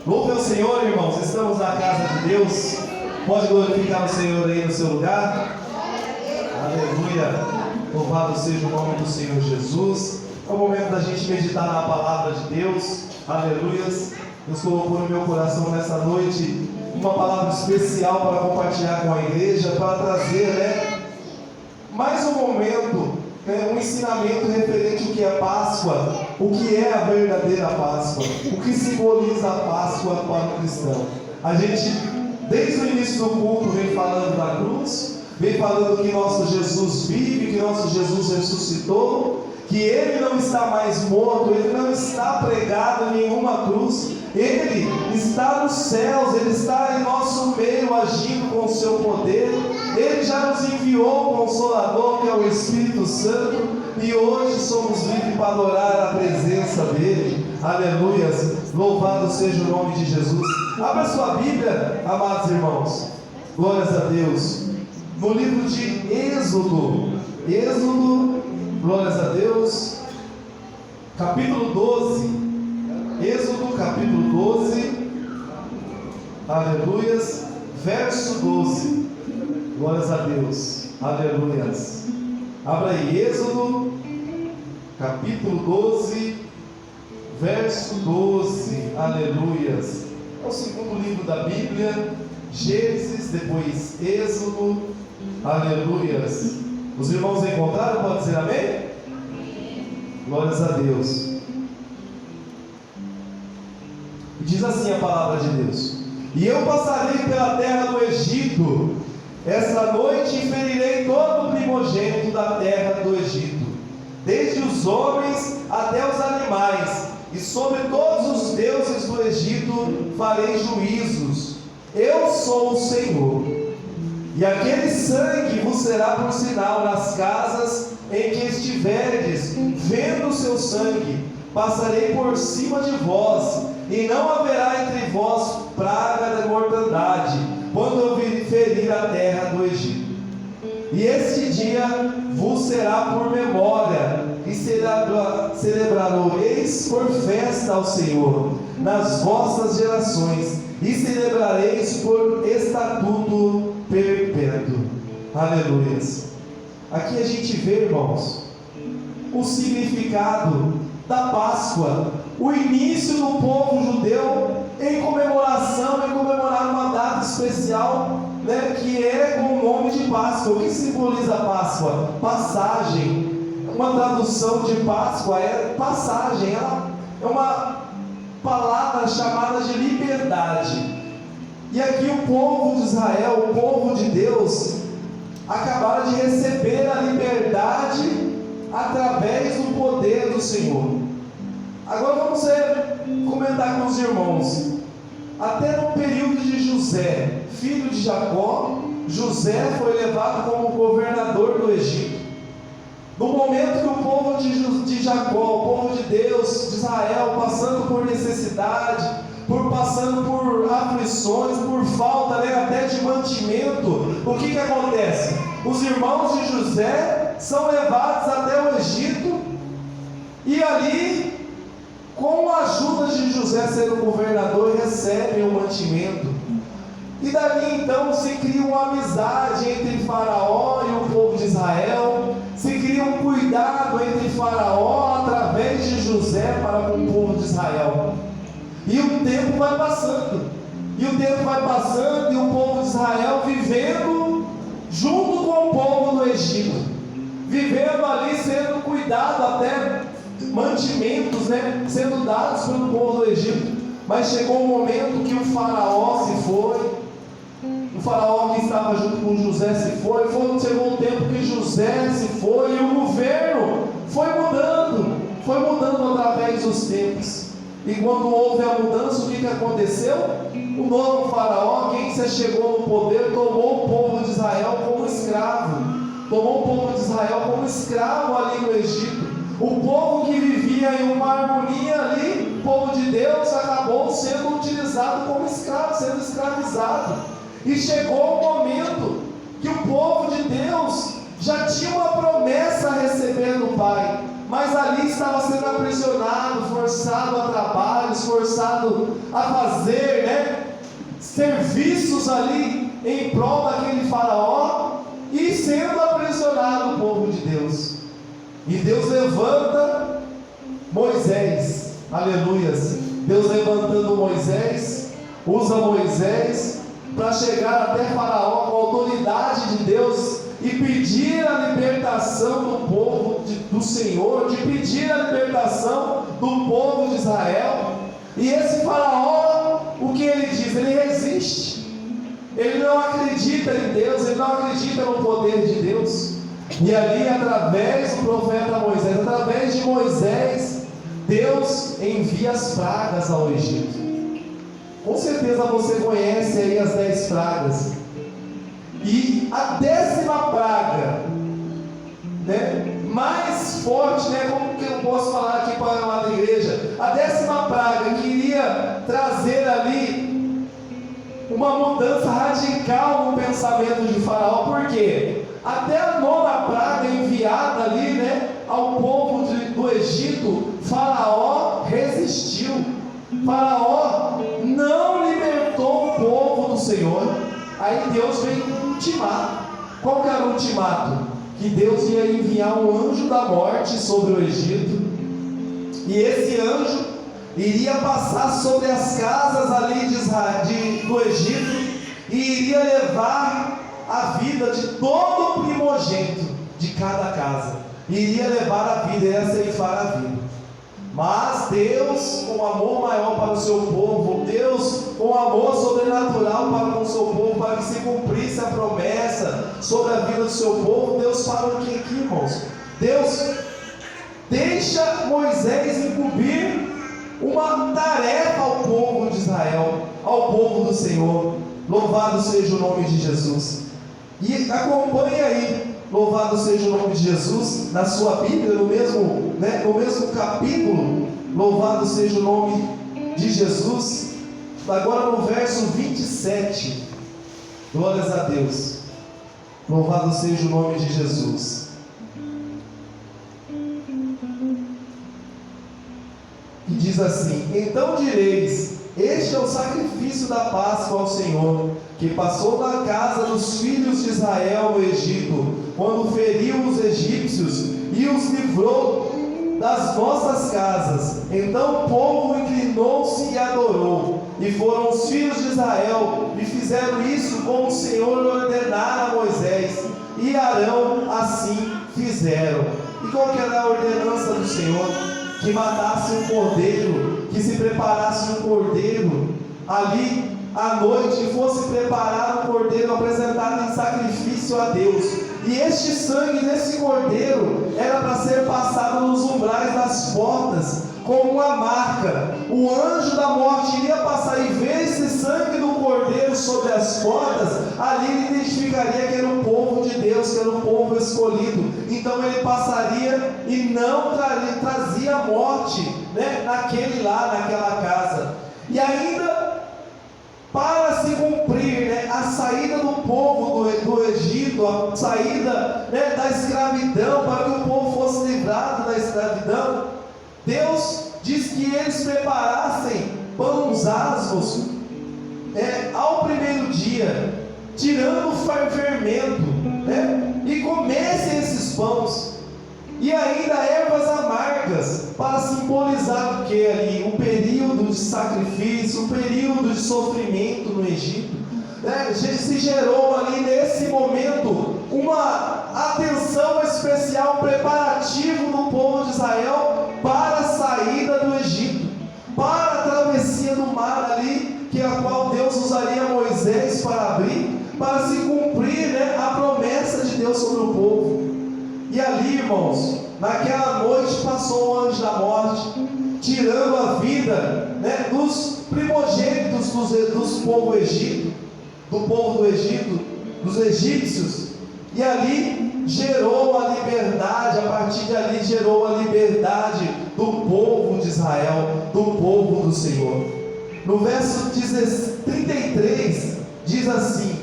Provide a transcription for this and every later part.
Louve ao Senhor, irmãos, estamos na casa de Deus. Pode glorificar o Senhor aí no seu lugar. Aleluia. Louvado seja o nome do Senhor Jesus. É o momento da gente meditar na palavra de Deus. Aleluias. Deus colocou no meu coração nessa noite uma palavra especial para compartilhar com a igreja, para trazer, mais um momento, um ensinamento referente ao que é Páscoa, o que é a verdadeira Páscoa, o que simboliza a Páscoa para o cristão. A gente, desde o início do culto, vem falando da cruz, vem falando que nosso Jesus vive, que nosso Jesus ressuscitou, que Ele não está mais morto, Ele não está pregado em nenhuma cruz, Ele está nos céus, Ele está em nosso meio agindo com o seu poder. Ele já nos enviou o Consolador, que é o Espírito Santo, e hoje somos livres para adorar a presença dEle. Aleluias, louvado seja o nome de Jesus. Abra sua Bíblia, amados irmãos, glórias a Deus, no livro de Êxodo, glórias a Deus, capítulo 12, Êxodo capítulo 12, aleluias, verso 12, glórias a Deus, aleluias. Abra aí, Êxodo capítulo 12, verso 12, aleluias. É o segundo livro da Bíblia, Gênesis, depois Êxodo, aleluias. Os irmãos encontraram? Pode dizer amém? Glórias a Deus. E diz assim a palavra de Deus: E eu passarei pela terra do Egito, esta noite e ferirei todo o primogênito da terra do Egito, desde os homens até os animais, e sobre todos os deuses do Egito farei juízos. Eu sou o Senhor. E aquele sangue vos será por sinal nas casas em que estiverdes. Vendo o seu sangue, passarei por cima de vós, e não haverá entre vós praga de mortandade, quando eu ferir a terra do Egito. E este dia vos será por memória, e celebrareis por festa ao Senhor nas vossas gerações, e celebrareis por estatuto perpétuo. Aleluias. Aqui a gente vê, irmãos, o significado da Páscoa, o início do povo judeu em comemorar uma data especial, que é com o nome de Páscoa. O que simboliza a Páscoa? Passagem. Uma tradução de Páscoa é passagem. Ela é uma palavra chamada de liberdade. E aqui o povo de Israel, o povo de Deus, acabaram de receber a liberdade através do poder do Senhor. Agora vamos comentar com os irmãos. Até no período de José, filho de Jacó, José foi levado como governador do Egito. No momento que o povo de Jacó, o povo de Deus, de Israel, passando por necessidade, passando por aflições, por falta até de mantimento, o que acontece? Os irmãos de José são levados até o Egito, e ali, com a ajuda de José sendo governador, recebem o mantimento. E dali então se cria uma amizade entre Faraó e o povo de Israel, se cria um cuidado entre Faraó através de José para com o povo de Israel. E o tempo vai passando, e o povo de Israel vivendo junto com o povo do Egito, vivendo ali, sendo cuidado, até mantimentos, sendo dados pelo povo do Egito. Mas chegou um momento que o Faraó se foi, o Faraó que estava junto com José se foi, chegou um tempo que José se foi, e o governo foi mudando através dos tempos. E quando houve a mudança, o que aconteceu? O novo Faraó, quem se chegou no poder, tomou o povo de Israel como escravo, ali no Egito. O povo que vivia em uma harmonia ali, o povo de Deus, acabou sendo utilizado como escravo, sendo escravizado. E chegou o momento que o povo de Deus já tinha uma promessa a receber do Pai. mas ali estava sendo aprisionado, forçado a trabalhos, forçado a fazer, serviços ali em prol daquele faraó, e sendo aprisionado o povo de Deus. E Deus levanta Moisés, aleluias, Deus levantando Moisés, usa Moisés para chegar até Faraó com a autoridade de Deus e pedir a libertação do povo do Senhor, de pedir a libertação do povo de Israel. E esse Faraó, o que ele diz? Ele resiste, ele não acredita em Deus, ele não acredita no poder de Deus. E ali, através do profeta Moisés, através de Moisés, Deus envia as pragas ao Egito. Com certeza você conhece aí as 10 pragas. E a 10ª praga, mais forte, como que eu posso falar aqui para a amada igreja? A 10ª praga que iria trazer ali uma mudança radical no pensamento de Faraó. Por quê? Até a 9ª praga enviada ali, ao povo do Egito, Faraó resistiu. Faraó não libertou o povo do Senhor. Aí Deus veio com um ultimato. Qual que era o ultimato? Que Deus ia enviar um anjo da morte sobre o Egito, e esse anjo iria passar sobre as casas ali do Egito, e iria levar a vida de todo primogênito de cada casa, iria levar a vida, iria ceifar a vida. Mas Deus, com amor maior para o seu povo, Deus com amor sobrenatural para com o seu povo, para que se cumprisse a promessa sobre a vida do seu povo, Deus fala aqui, irmãos, Deus deixa Moisés incumbir uma tarefa ao povo de Israel, ao povo do Senhor. Louvado seja o nome de Jesus. E acompanhe aí, louvado seja o nome de Jesus, na sua Bíblia, no mesmo capítulo, louvado seja o nome de Jesus, agora no verso 27, glórias a Deus, louvado seja o nome de Jesus. E diz assim: então direis, este é o sacrifício da Páscoa ao Senhor, que passou na casa dos filhos de Israel no Egito, quando feriu os egípcios e os livrou das nossas casas. Então o povo inclinou-se e adorou, e foram os filhos de Israel e fizeram isso como o Senhor ordenara a Moisés, e Arão assim fizeram. E qual que era a ordenança do Senhor? Que matasse um cordeiro, que se preparasse um cordeiro ali à noite, e fosse preparar um cordeiro apresentado em sacrifício a Deus. E este sangue desse cordeiro era para ser passado nos umbrais das portas como uma marca. O anjo da morte iria passar e ver esse sangue do cordeiro sobre as portas. Ali ele identificaria que era o povo de Deus, que era o povo escolhido. Então ele passaria e não trazia morte, naquela casa. E ainda, para se cumprir a saída do povo do Egito, a saída da escravidão, para que o povo fosse livrado da escravidão, Deus diz que eles preparassem pães asmos ao primeiro dia, tirando o fermento, e comessem esses pães. E ainda ervas amargas, para simbolizar o que ali? O período de sacrifício, o período de sofrimento no Egito. Se gerou ali nesse momento uma atenção especial, preparativo do povo de Israel para a saída do Egito, para a travessia do mar ali, que a qual Deus usaria Moisés para abrir, para se cumprir a promessa de Deus sobre o povo. E ali, irmãos, naquela noite passou o anjo da morte, tirando a vida dos primogênitos do povo do Egito, dos egípcios. E ali gerou a liberdade, a partir de ali gerou a liberdade do povo de Israel, do povo do Senhor. No verso 33 diz assim: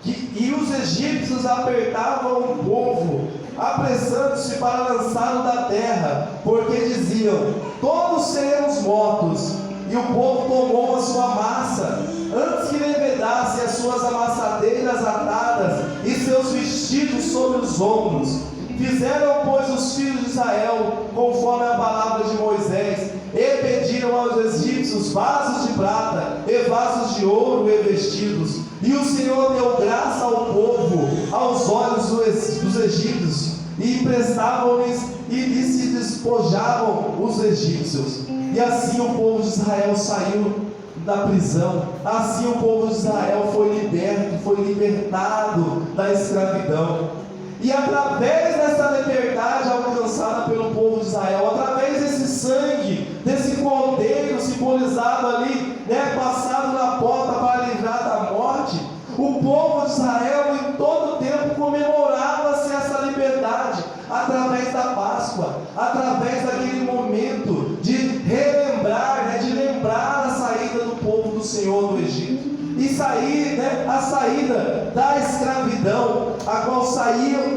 e os egípcios apertavam o povo apressando-se para lançá-lo da terra, porque diziam: todos seremos mortos. E o povo tomou a sua massa, antes que levedasse as suas amassadeiras atadas e seus vestidos sobre os ombros. Fizeram, pois, os filhos de Israel, conforme a palavra de Moisés, e pediram aos egípcios vasos de prata, e vasos de ouro, e vestidos. E o Senhor deu graça ao povo, aos olhos dos egípcios, e emprestavam-lhes, e lhes se despojavam os egípcios. E assim o povo de Israel saiu da prisão, assim o povo de Israel foi liberto, foi libertado da escravidão. E através dessa liberdade alcançada pelo povo de Israel, através desse sangue, desse cordeiro simbolizado ali, passado na porta para livrar da morte, o povo de Israel em todo o tempo comemorava-se essa liberdade, através da Páscoa, através daquele momento de relembrar, de lembrar a saída do povo do Senhor do Egito. E sair, a saída da escravidão, a qual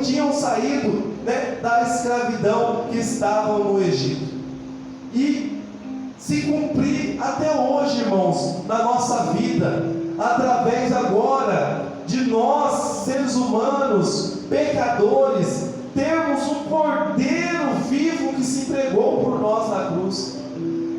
tinham saído, da escravidão que estavam no Egito. E se cumprir até hoje, irmãos, na nossa vida, através agora de nós, seres humanos, pecadores, termos um cordeiro vivo que se entregou por nós na cruz.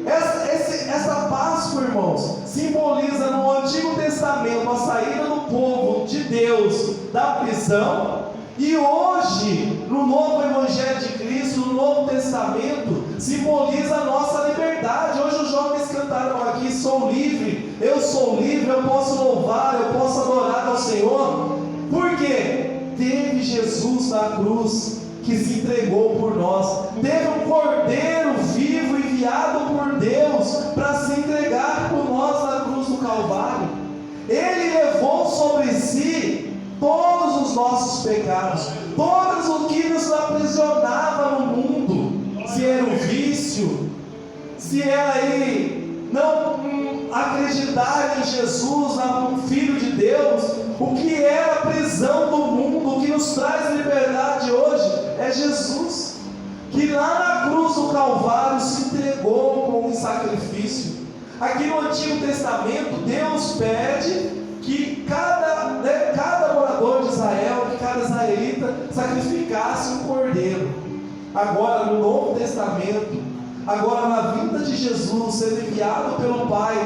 Essa Páscoa, irmãos, simboliza no Antigo Testamento a saída do povo de Deus da prisão, e hoje, no novo Evangelho de Cristo, no Novo Testamento, simboliza a nossa liberdade. Hoje os jovens cantaram aqui: sou livre, eu posso louvar, eu posso adorar ao Senhor. Por quê? Teve Jesus na cruz que se entregou por nós, teve um cordeiro vivo enviado por Deus para se entregar por nós na cruz do Calvário. Ele levou sobre si todos os nossos pecados, todos o que nos aprisionava no mundo, se era o vício, se era aí não acreditar em Jesus, no Filho de Deus, o que era a prisão do mundo, o que nos traz liberdade hoje é Jesus, que lá na cruz do Calvário se entregou como um sacrifício. Aqui no Antigo Testamento, Deus pede que cada morador de Israel, que cada israelita sacrificasse um cordeiro. Agora no Novo Testamento, agora na vinda de Jesus, sendo enviado pelo Pai,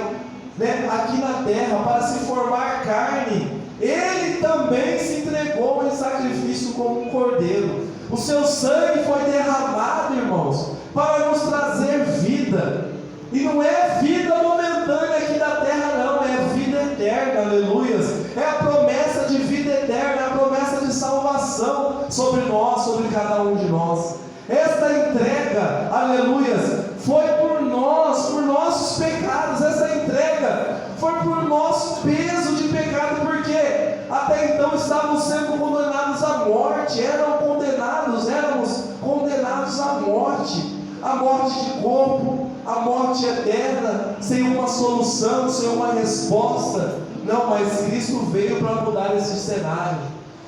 aqui na terra para se formar carne, Ele também se entregou em sacrifício como um cordeiro. O seu sangue foi derramado, irmãos, para nos trazer vida. E não é vida momentânea aqui da terra, não, é vida eterna, aleluias. É a promessa de vida eterna, é a promessa de salvação sobre nós, sobre cada um de nós. Esta entrega, aleluias, foi por nós, por nossos pecados. Essa entrega foi por nosso peso de pecado, porque até então estávamos sendo condenados à morte, éramos condenados à morte de corpo, a morte eterna, sem uma solução, sem uma resposta. Não, mas Cristo veio para mudar esse cenário.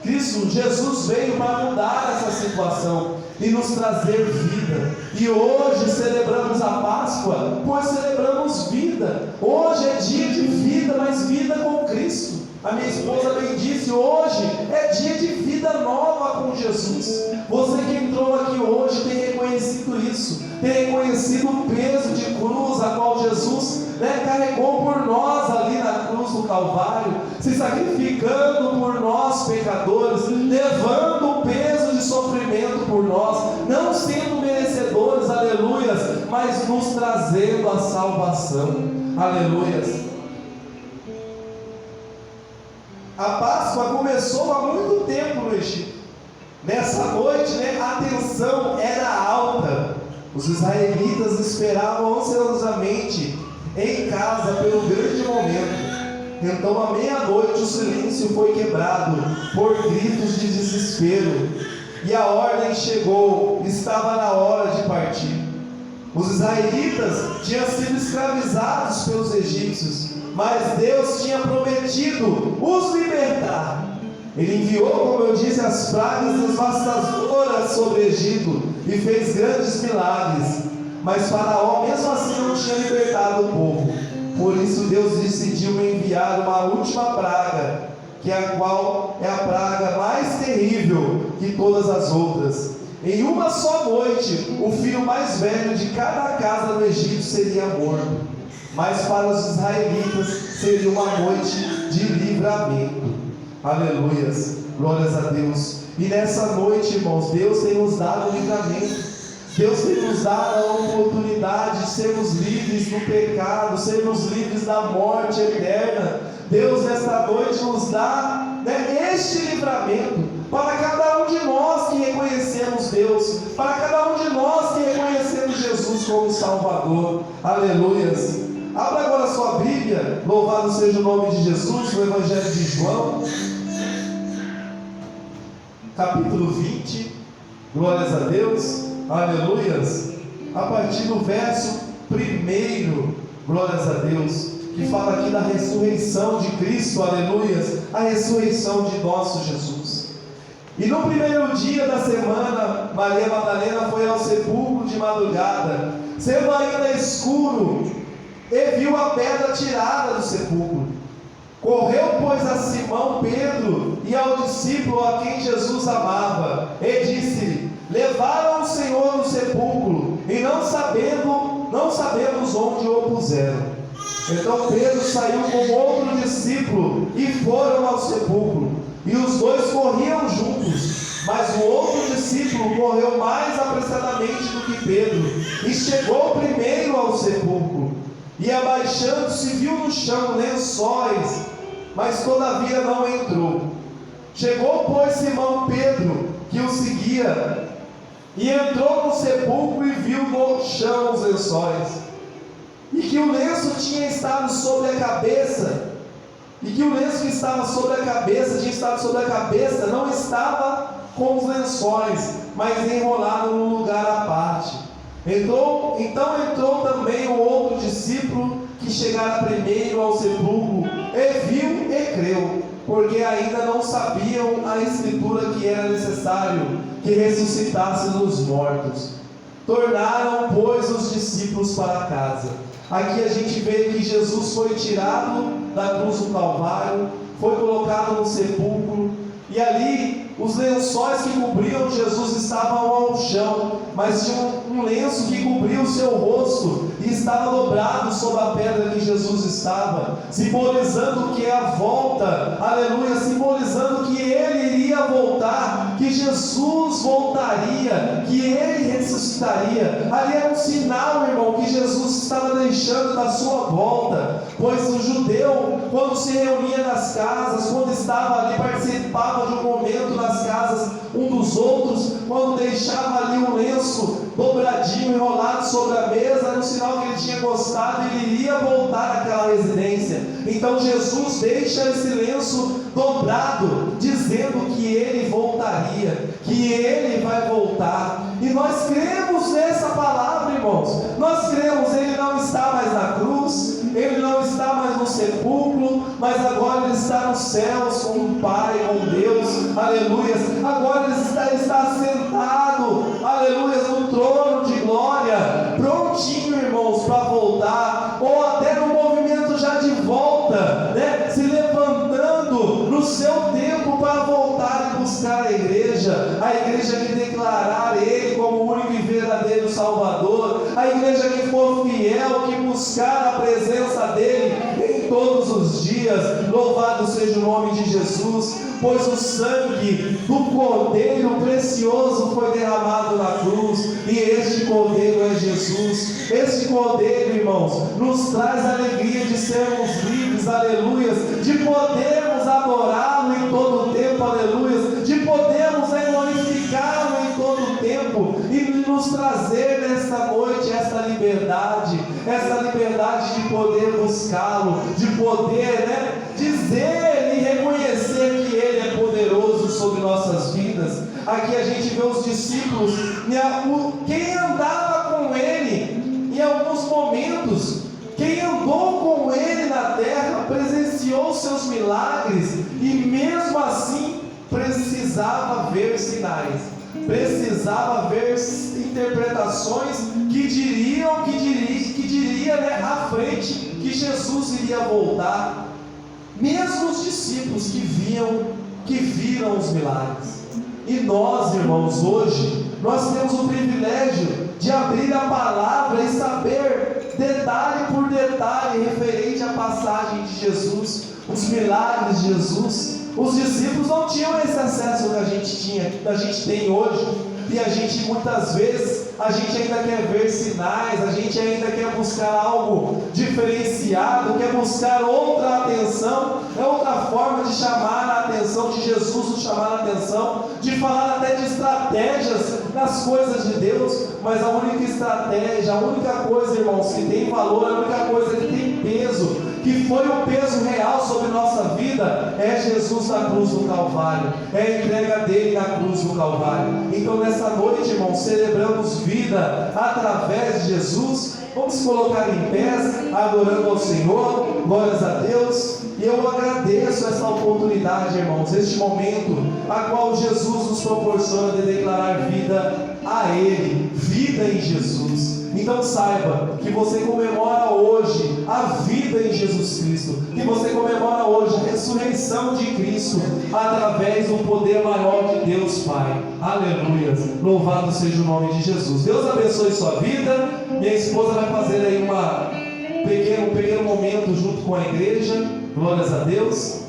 Jesus veio para mudar essa situação e nos trazer vida. E hoje celebramos a Páscoa, pois celebramos vida. Hoje é dia de vida, mas vida com Cristo. A minha esposa bem disse, hoje é dia de vida nova com Jesus. Você que entrou aqui hoje tem reconhecido isso, tem reconhecido o peso de cruz a qual Jesus carregou por nós ali na cruz do Calvário, se sacrificando por nós pecadores, levando o peso de sofrimento por nós, não sendo merecedores, aleluias, mas nos trazendo a salvação, aleluias. A Páscoa começou há muito tempo no Egito. Nessa noite, a tensão era alta. Os israelitas esperavam ansiosamente em casa pelo grande momento. Então, à meia-noite, o silêncio foi quebrado por gritos de desespero. E a ordem chegou, estava na hora de partir. Os israelitas tinham sido escravizados pelos egípcios, mas Deus tinha prometido os libertar. Ele enviou, como eu disse, as pragas devastadoras sobre o Egito e fez grandes milagres. Mas Faraó, mesmo assim, não tinha libertado o povo. Por isso Deus decidiu enviar uma última praga, que a qual é a praga mais terrível que todas as outras. Em uma só noite, o filho mais velho de cada casa do Egito seria morto. Mas para os israelitas seria uma noite de livramento. Aleluias, glórias a Deus. E nessa noite, irmãos, Deus tem nos dado o livramento. Deus tem nos dado a oportunidade de sermos livres do pecado, sermos livres da morte eterna. Deus nesta noite nos dá, este livramento para cada um de nós que reconhecemos Deus, para cada um de nós que reconhecemos Jesus como Salvador. Aleluias. Abra agora sua Bíblia, louvado seja o nome de Jesus, no Evangelho de João, capítulo 20, glórias a Deus, aleluias, a partir do verso 1, glórias a Deus, que fala aqui da ressurreição de Cristo, aleluias, a ressurreição de nosso Jesus. E no primeiro dia da semana, Maria Madalena foi ao sepulcro de madrugada, sendo ainda escuro, e viu a pedra tirada do sepulcro. Correu, pois, a Simão Pedro e ao discípulo a quem Jesus amava, e disse-lhe: levaram o Senhor no sepulcro, e não sabemos onde o puseram. Então Pedro saiu com outro discípulo e foram ao sepulcro, e os dois corriam juntos, mas o outro discípulo correu mais apressadamente do que Pedro, e chegou primeiro ao sepulcro, e abaixando-se viu no chão lençóis, mas todavia não entrou. Chegou, pois, Simão Pedro, que o seguia, e entrou no sepulcro e viu no chão os lençóis, e que o lenço tinha estado sobre a cabeça, não estava com os lençóis, mas enrolado num lugar à parte. Então entrou também o outro discípulo que chegara primeiro ao sepulcro, e viu e creu, porque ainda não sabiam a escritura que era necessário que ressuscitasse dos mortos. Tornaram, pois, os discípulos para casa. Aqui a gente vê que Jesus foi tirado da cruz do Calvário, foi colocado no sepulcro, e ali os lençóis que cobriam Jesus estavam ao chão, mas tinha um lenço que cobria o seu rosto e estava dobrado sobre a pedra que Jesus estava, simbolizando que é a volta, aleluia, simbolizando que Ele iria voltar, que Jesus voltaria, que Ele ressuscitaria. Ali era um sinal, irmão, que Jesus estava deixando da sua volta, pois o judeu, quando se reunia nas casas, quando estava ali, participava de um momento nas casas um dos outros, quando deixava ali um lenço dobradinho, enrolado sobre a mesa, era um sinal que ele tinha gostado e ele iria voltar àquela residência. Então Jesus deixa esse lenço dobrado, dizendo que ele voltaria, que ele vai voltar, e nós cremos nessa palavra, irmãos. Nós cremos, ele não está mais na cruz, ele não está mais no sepulcro, mas agora ele está nos céus com o Pai, com Deus, aleluia. Agora ele está sentado, aleluia, no trono de glória, prontinho, irmãos, para voltar, ou até no movimento já de volta, se levantando no seu tempo para voltar e buscar a igreja que declarar ele como o único e verdadeiro Salvador, a igreja que for fiel, que buscar a presença dele em todos os dias. Louvado seja o nome de Jesus, pois o sangue do Cordeiro precioso foi derramado na cruz, e este Cordeiro é Jesus. Este Cordeiro, irmãos, nos traz a alegria de sermos livres, aleluia, de podermos adorá-lo em todo o tempo, aleluia, de podermos glorificá-lo em todo o tempo, e nos trazer nesta noite esta liberdade de poder buscá-lo, de poder dizer e reconhecer que ele é poderoso sobre nossas vidas. Aqui a gente vê os discípulos, quem andava com ele em alguns momentos, quem andou com ele na terra, presenciou seus milagres, e mesmo assim precisava ver sinais, precisava ver interpretações que diria, né, à frente que Jesus iria voltar. Mesmo os discípulos que viram os milagres. E nós, irmãos, hoje nós temos o privilégio de abrir a palavra e saber detalhe por detalhe referente à passagem de Jesus, os milagres de Jesus. Os discípulos não tinham esse acesso que a gente tem hoje, e a gente muitas vezes ainda quer ver sinais, a gente ainda quer buscar algo diferenciado, quer buscar outra atenção, é outra forma de chamar a atenção de Jesus, nos chamar a atenção, de falar até de estratégias nas coisas de Deus, mas a única estratégia, a única coisa, irmãos, que tem valor, a única coisa que tem peso, que foi o peso real sobre nossa vida, é Jesus na cruz do Calvário, é a entrega dele na cruz do Calvário. Então nessa noite, irmãos, celebramos vida através de Jesus. Vamos colocar em pé, adorando ao Senhor, glórias a Deus. E eu agradeço essa oportunidade, irmãos, este momento a qual Jesus nos proporciona de declarar vida a Ele, vida em Jesus. Então saiba que você comemora hoje a vida em Jesus Cristo, que você comemora hoje a ressurreição de Cristo, através do poder maior de Deus Pai. Aleluia, louvado seja o nome de Jesus. Deus abençoe sua vida. Minha esposa vai fazer aí um pequeno momento junto com a igreja, glórias a Deus.